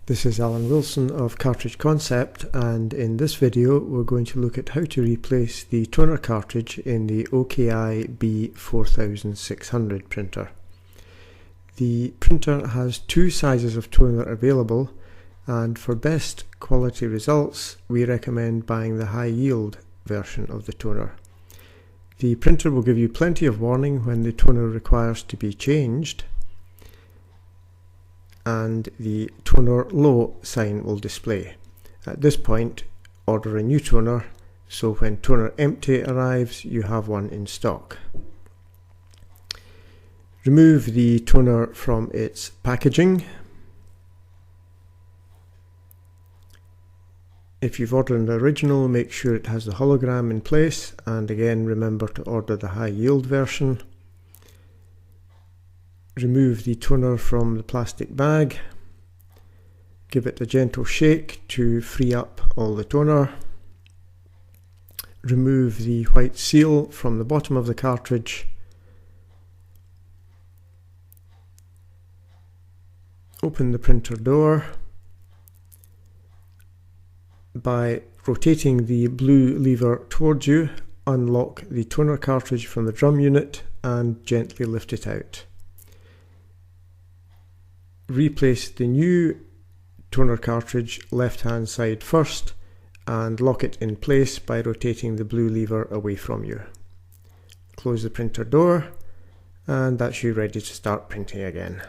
This is Alan Wilson of Cartridge Concept, and in this video we're going to look at how to replace the toner cartridge in the OKI B4600 printer. The printer has two sizes of toner available, and for best quality results we recommend buying the high yield version of the toner. The printer will give you plenty of warning when the toner requires to be changed, and the toner low sign will display. At this point, order a new toner, so when toner empty arrives you have one in stock. Remove the toner from its packaging. If you've ordered an original, make sure it has the hologram in place, and again remember to order the high yield version. Remove the toner from the plastic bag. Give it a gentle shake to free up all the toner. Remove the white seal from the bottom of the cartridge. Open the printer door. By rotating the blue lever towards you, unlock the toner cartridge from the drum unit and gently lift it out. Replace the new toner cartridge left hand side first and lock it in place by rotating the blue lever away from you. Close the printer door, and that's you ready to start printing again.